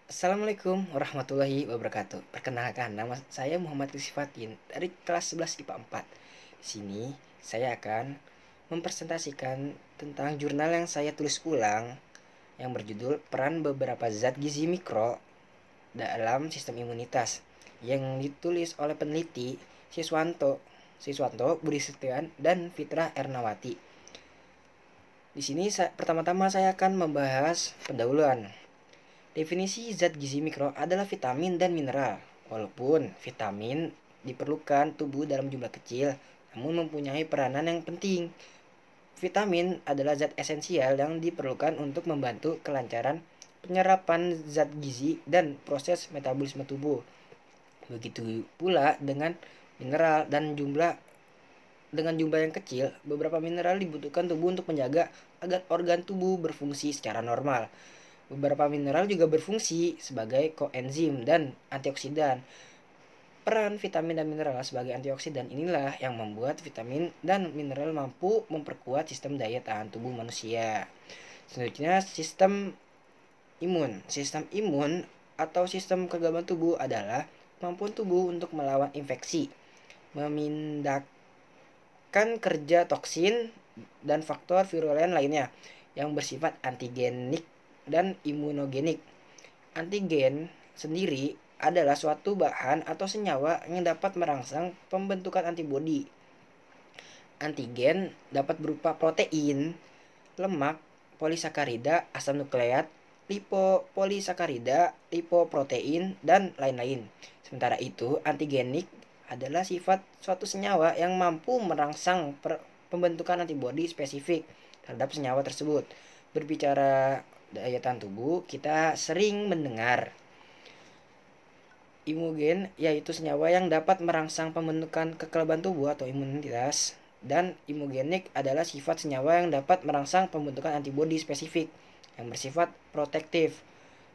Assalamualaikum warahmatullahi wabarakatuh. Perkenalkan, nama saya Muhammad Rizky Fatin dari kelas 11 IPA 4. Di sini saya akan mempresentasikan tentang jurnal yang saya tulis ulang yang berjudul Peran Beberapa Zat Gizi Mikro dalam Sistem Imunitas yang ditulis oleh peneliti Siswanto Budi Setiawan dan Fitra Ernawati. Di sini pertama-tama saya akan membahas pendahuluan. Definisi zat gizi mikro adalah vitamin dan mineral. Walaupun vitamin diperlukan tubuh dalam jumlah kecil, namun mempunyai peranan yang penting. Vitamin adalah zat esensial yang diperlukan untuk membantu kelancaran penyerapan zat gizi dan proses metabolisme tubuh. Begitu pula dengan mineral dengan jumlah yang kecil, beberapa mineral dibutuhkan tubuh untuk menjaga agar organ tubuh berfungsi secara normal. Beberapa mineral juga berfungsi sebagai koenzim dan antioksidan. Peran vitamin dan mineral sebagai antioksidan inilah yang membuat vitamin dan mineral mampu memperkuat sistem daya tahan tubuh manusia. Selanjutnya, sistem imun. Sistem imun atau sistem kekebalan tubuh adalah kemampuan tubuh untuk melawan infeksi, memindahkan kerja toksin dan faktor virulen lainnya yang bersifat antigenik dan imunogenik. Antigen sendiri adalah suatu bahan atau senyawa yang dapat merangsang pembentukan antibodi. Antigen dapat berupa protein, lemak, polisakarida, asam nukleat, lipopolisakarida, lipoprotein, dan lain-lain. Sementara itu, antigenik adalah sifat suatu senyawa yang mampu merangsang pembentukan antibodi spesifik terhadap senyawa tersebut. Berbicara daya tahan tubuh, kita sering mendengar imugen, yaitu senyawa yang dapat merangsang pembentukan kekebalan tubuh atau imunitas, dan imugenik adalah sifat senyawa yang dapat merangsang pembentukan antibodi spesifik yang bersifat protektif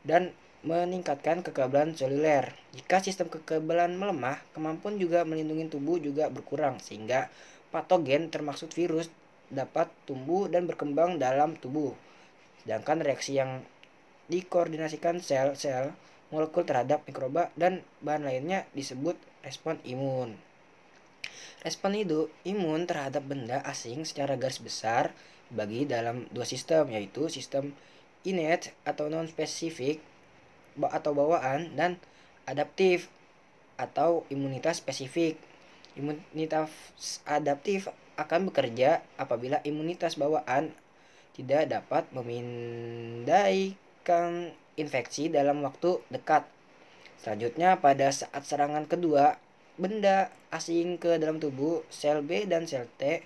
dan meningkatkan kekebalan seluler. Jika sistem kekebalan melemah, kemampuan juga melindungi tubuh juga berkurang, sehingga patogen termasuk virus dapat tumbuh dan berkembang dalam tubuh. Sedangkan reaksi yang dikoordinasikan sel-sel molekul terhadap mikroba dan bahan lainnya disebut respon imun. Respon imun terhadap benda asing secara garis besar dibagi dalam dua sistem, yaitu sistem innate atau non-spesifik atau bawaan dan adaptif atau imunitas spesifik. Imunitas adaptif akan bekerja apabila imunitas bawaan tidak dapat memindahkan infeksi dalam waktu dekat. Selanjutnya, pada saat serangan kedua benda asing ke dalam tubuh, sel B dan sel T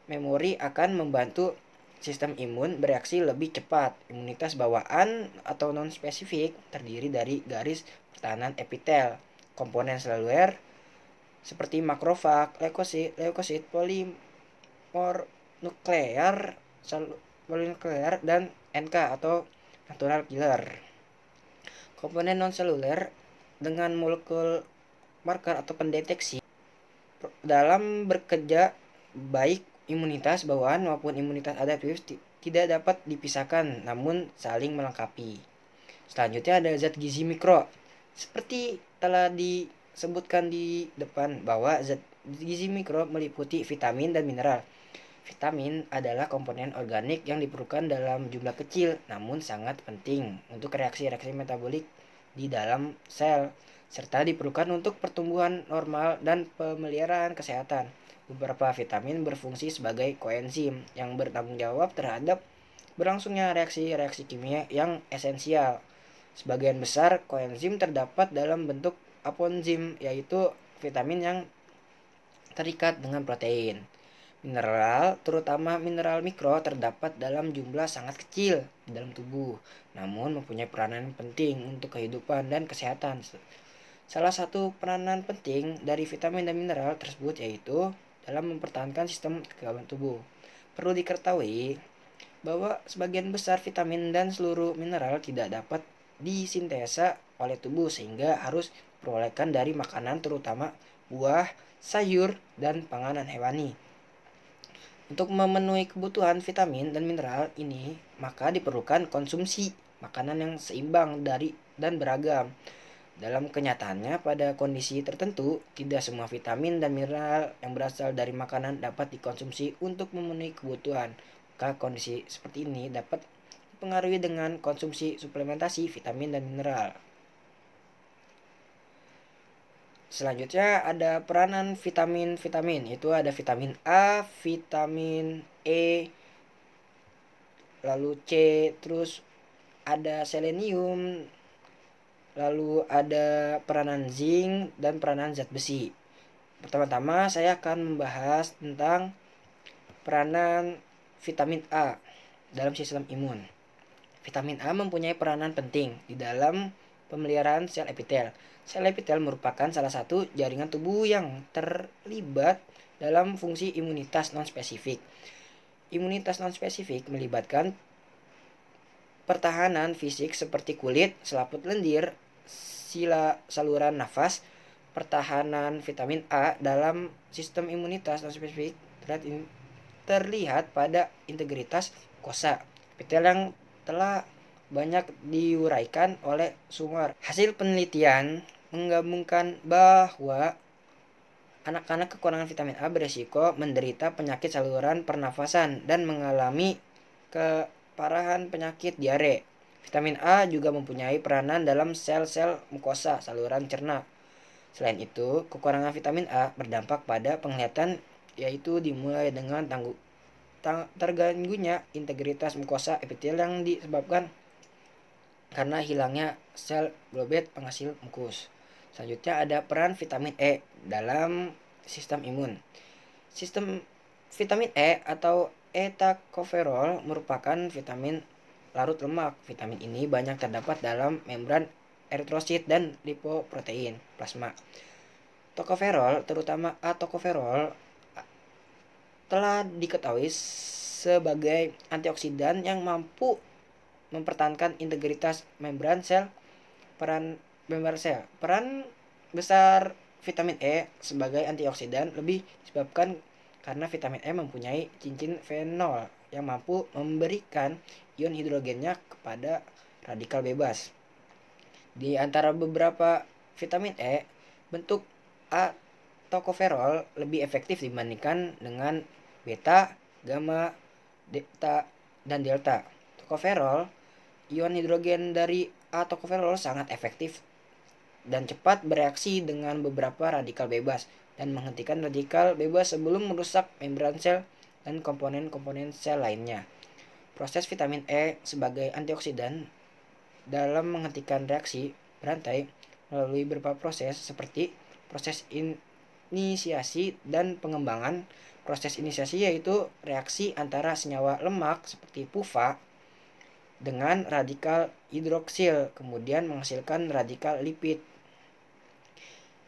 memori akan membantu sistem imun bereaksi lebih cepat. Imunitas bawaan atau non-spesifik terdiri dari garis pertahanan epitel, komponen seluler seperti makrofag, leukosit, polinuklear, dan NK atau natural killer. Komponen non-seluler dengan molekul marker atau pendeteksi dalam bekerja baik imunitas bawaan maupun imunitas adaptif tidak dapat dipisahkan namun saling melengkapi. Selanjutnya ada zat gizi mikro. Seperti telah disebutkan di depan bahwa zat gizi mikro meliputi vitamin dan mineral. Vitamin adalah komponen organik yang diperlukan dalam jumlah kecil namun sangat penting untuk reaksi-reaksi metabolik di dalam sel serta diperlukan untuk pertumbuhan normal dan pemeliharaan kesehatan. Beberapa vitamin berfungsi sebagai koenzim yang bertanggung jawab terhadap berlangsungnya reaksi-reaksi kimia yang esensial. Sebagian besar koenzim terdapat dalam bentuk aponzim, yaitu vitamin yang terikat dengan protein. Mineral, terutama mineral mikro, terdapat dalam jumlah sangat kecil di dalam tubuh, namun mempunyai peranan penting untuk kehidupan dan kesehatan. Salah satu peranan penting dari vitamin dan mineral tersebut yaitu dalam mempertahankan sistem kekebalan tubuh. Perlu diketahui bahwa sebagian besar vitamin dan seluruh mineral tidak dapat disintesa oleh tubuh sehingga harus diperolehkan dari makanan terutama buah, sayur, dan panganan hewani. Untuk memenuhi kebutuhan vitamin dan mineral ini, maka diperlukan konsumsi makanan yang seimbang dari dan beragam. Dalam kenyataannya, pada kondisi tertentu, tidak semua vitamin dan mineral yang berasal dari makanan dapat dikonsumsi untuk memenuhi kebutuhan. Maka kondisi seperti ini dapat dipengaruhi dengan konsumsi suplementasi vitamin dan mineral. Selanjutnya ada peranan vitamin-vitamin, yaitu ada vitamin A, vitamin E, lalu C, terus ada selenium, lalu ada peranan zinc dan peranan zat besi. Pertama-tama saya akan membahas tentang peranan vitamin A dalam sistem imun. Vitamin A mempunyai peranan penting di dalam pemeliharaan sel epitel. Sel epitel merupakan salah satu jaringan tubuh yang terlibat dalam fungsi imunitas non-spesifik. Imunitas non-spesifik melibatkan pertahanan fisik seperti kulit, selaput lendir, saluran nafas. Pertahanan vitamin A dalam sistem imunitas non-spesifik terlihat pada integritas mukosa epitel yang telah banyak diuraikan oleh Sumar. Hasil penelitian menggabungkan bahwa anak-anak kekurangan vitamin A beresiko menderita penyakit saluran pernafasan dan mengalami keparahan penyakit diare. Vitamin A juga mempunyai peranan dalam sel-sel mukosa saluran cerna. Selain itu, kekurangan vitamin A berdampak pada penglihatan, yaitu dimulai dengan terganggunya integritas mukosa epitel yang disebabkan karena hilangnya sel globet penghasil mukus. Selanjutnya ada peran vitamin E dalam sistem imun. Sistem vitamin E atau etokoferol merupakan vitamin larut lemak. Vitamin ini banyak terdapat dalam membran eritrosit dan lipoprotein plasma. Tokoferol, terutama atokoferol, telah diketahui sebagai antioksidan yang mampu mempertahankan integritas membran sel. Peran besar vitamin E sebagai antioksidan lebih disebabkan karena vitamin E mempunyai cincin fenol yang mampu memberikan ion hidrogennya kepada radikal bebas. Di antara beberapa vitamin E, bentuk atokoferol lebih efektif dibandingkan dengan beta, gamma, dan delta. Tokoferol, ion hidrogen dari atokoferol sangat efektif dan cepat bereaksi dengan beberapa radikal bebas dan menghentikan radikal bebas sebelum merusak membran sel dan komponen-komponen sel lainnya. Proses vitamin E sebagai antioksidan dalam menghentikan reaksi berantai melalui beberapa proses seperti proses inisiasi dan pengembangan. Proses inisiasi yaitu reaksi antara senyawa lemak seperti PUFA dengan radikal hidroksil, kemudian menghasilkan radikal lipid.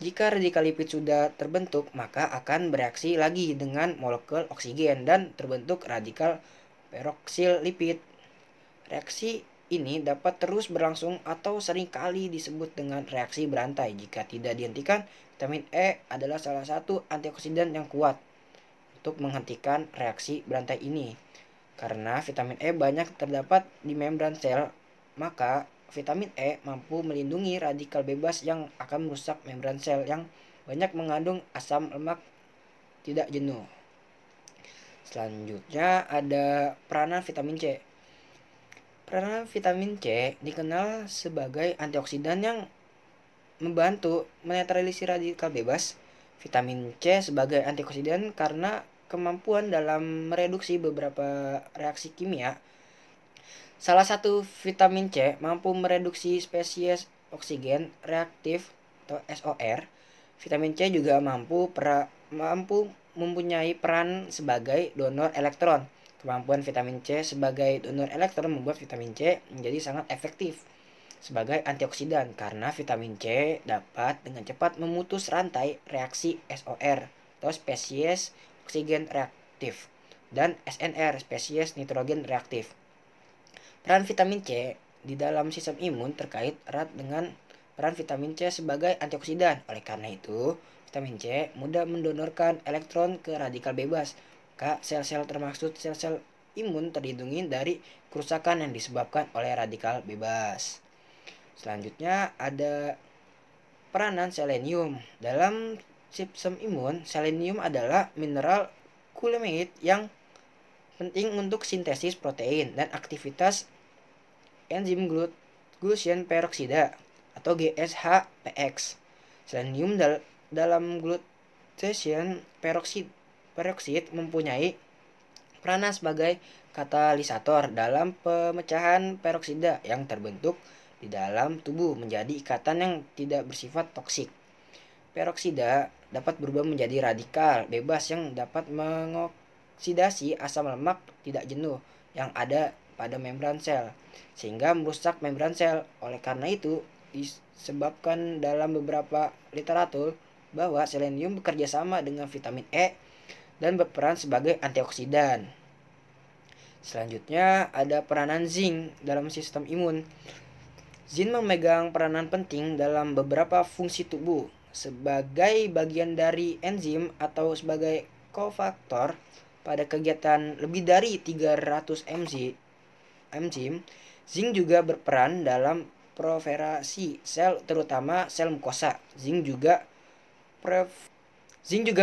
Jika radikal lipid sudah terbentuk, maka akan bereaksi lagi dengan molekul oksigen dan terbentuk radikal peroksil lipid. Reaksi ini dapat terus berlangsung atau seringkali disebut dengan reaksi berantai. Jika tidak dihentikan, vitamin E adalah salah satu antioksidan yang kuat untuk menghentikan reaksi berantai ini. Karena vitamin E banyak terdapat di membran sel, maka vitamin E mampu melindungi radikal bebas yang akan merusak membran sel yang banyak mengandung asam lemak tidak jenuh. Selanjutnya ada peranan vitamin C. Peranan vitamin C dikenal sebagai antioksidan yang membantu menetralisir radikal bebas. Vitamin C sebagai antioksidan karena kemampuan dalam mereduksi beberapa reaksi kimia. Salah satu vitamin C mampu mereduksi spesies oksigen reaktif atau SOR. Vitamin C juga mampu mempunyai peran sebagai donor elektron. Kemampuan vitamin C sebagai donor elektron membuat vitamin C menjadi sangat efektif sebagai antioksidan karena vitamin C dapat dengan cepat memutus rantai reaksi SOR atau spesies oksigen reaktif dan SNR spesies nitrogen reaktif. Peran vitamin C di dalam sistem imun terkait erat dengan peran vitamin C sebagai antioksidan. Oleh karena itu, vitamin C mudah mendonorkan elektron ke radikal bebas. Maka sel-sel termaksud sel-sel imun terlindungi dari kerusakan yang disebabkan oleh radikal bebas. Selanjutnya ada peranan selenium. Dalam sistem imun, selenium adalah mineral kulimate yang penting untuk sintesis protein dan aktivitas enzim glucosen peroksida atau GSHPX. Selenium dalam glucosen peroksid mempunyai peranan sebagai katalisator dalam pemecahan peroksida yang terbentuk di dalam tubuh menjadi ikatan yang tidak bersifat toksik. Peroksida dapat berubah menjadi radikal bebas yang dapat mengoksidasi asam lemak tidak jenuh yang ada pada membran sel sehingga merusak membran sel. Oleh karena itu, disebabkan dalam beberapa literatur bahwa selenium bekerja sama dengan vitamin E dan berperan sebagai antioksidan. Selanjutnya ada peranan zinc dalam sistem imun. Zinc memegang peranan penting dalam beberapa fungsi tubuh sebagai bagian dari enzim atau sebagai kofaktor pada kegiatan lebih dari 300 enzim. Zinc juga berperan dalam proliferasi sel terutama sel mukosa. Zinc juga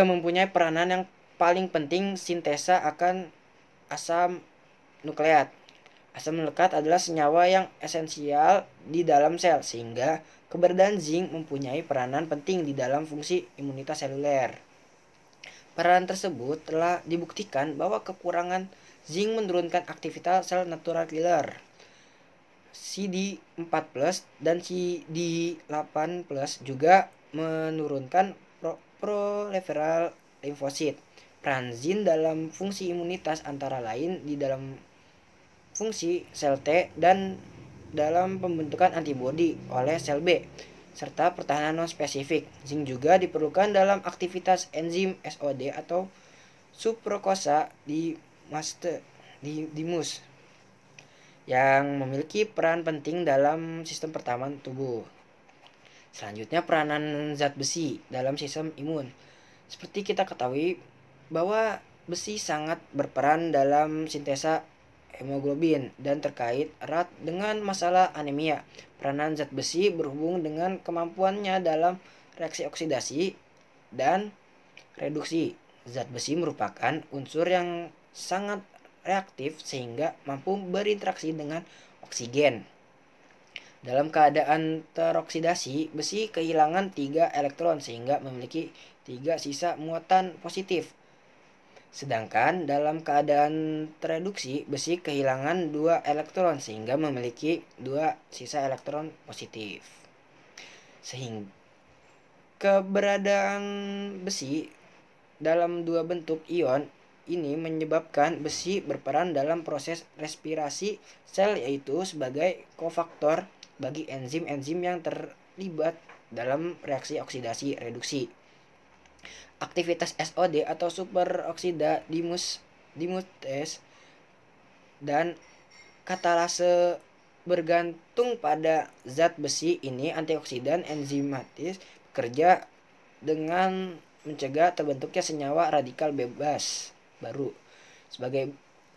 mempunyai peranan yang paling penting sintesa akan asam nukleat. Asam nukleat adalah senyawa yang esensial di dalam sel, sehingga keberadaan zinc mempunyai peranan penting di dalam fungsi imunitas seluler. Peranan tersebut telah dibuktikan bahwa kekurangan zinc menurunkan aktivitas sel natural killer CD4+ dan CD8+ juga menurunkan proliferal limfosit. Peran zinc dalam fungsi imunitas antara lain di dalam fungsi sel T dan dalam pembentukan antibodi oleh sel B serta pertahanan non-spesifik. Zinc juga diperlukan dalam aktivitas enzim SOD atau sucrose di mus yang memiliki peran penting dalam sistem pertahanan tubuh. Selanjutnya peranan zat besi dalam sistem imun. Seperti kita ketahui bahwa besi sangat berperan dalam sintesa hemoglobin dan terkait erat dengan masalah anemia. Peranan zat besi berhubung dengan kemampuannya dalam reaksi oksidasi dan reduksi. Zat besi merupakan unsur yang sangat reaktif sehingga mampu berinteraksi dengan oksigen. Dalam keadaan teroksidasi, besi kehilangan 3 elektron sehingga memiliki 3 sisa muatan positif. Sedangkan dalam keadaan tereduksi, besi kehilangan 2 elektron sehingga memiliki 2 sisa elektron positif. Sehingga keberadaan besi dalam 2 bentuk ion ini menyebabkan besi berperan dalam proses respirasi sel, yaitu sebagai kofaktor bagi enzim-enzim yang terlibat dalam reaksi oksidasi reduksi. Aktivitas SOD atau superoksida dimutase dan katalase bergantung pada zat besi ini. Antioksidan enzimatis bekerja dengan mencegah terbentuknya senyawa radikal bebas baru.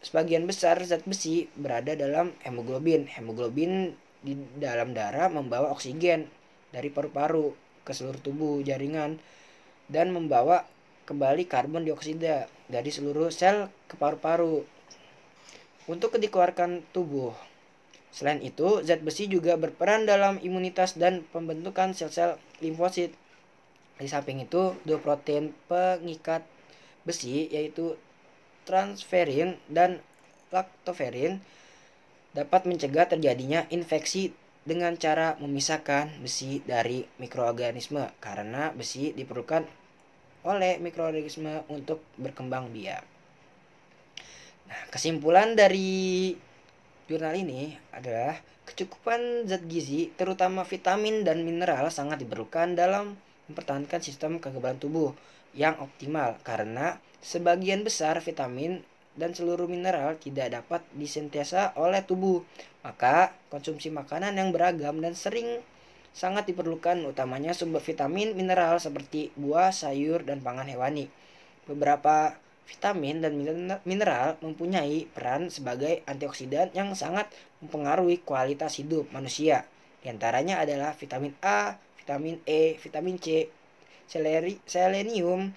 Sebagian besar zat besi berada dalam hemoglobin. Hemoglobin di dalam darah membawa oksigen dari paru-paru ke seluruh tubuh jaringan dan membawa kembali karbon dioksida dari seluruh sel ke paru-paru untuk dikeluarkan tubuh. Selain itu, zat besi juga berperan dalam imunitas dan pembentukan sel-sel limfosit. Di samping itu, 2 protein pengikat besi yaitu transferin dan lactoferrin dapat mencegah terjadinya infeksi dengan cara memisahkan besi dari mikroorganisme karena besi diperlukan oleh mikroorganisme untuk berkembang biak. Nah, kesimpulan dari jurnal ini adalah kecukupan zat gizi terutama vitamin dan mineral sangat diperlukan dalam mempertahankan sistem kekebalan tubuh yang optimal karena sebagian besar vitamin dan seluruh mineral tidak dapat disintesa oleh tubuh. Maka konsumsi makanan yang beragam dan sering sangat diperlukan, utamanya sumber vitamin mineral seperti buah, sayur, dan pangan hewani. Beberapa vitamin dan mineral mempunyai peran sebagai antioksidan yang sangat mempengaruhi kualitas hidup manusia. Di antaranya adalah vitamin A, vitamin E, vitamin C, selenium,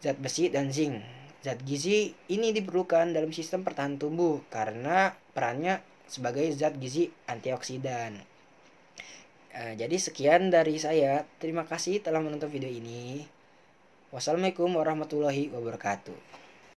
zat besi, dan zinc. Zat gizi ini diperlukan dalam sistem pertahanan tubuh karena perannya sebagai zat gizi antioksidan. Jadi sekian dari saya. Terima kasih telah menonton video ini. Wassalamualaikum warahmatullahi wabarakatuh.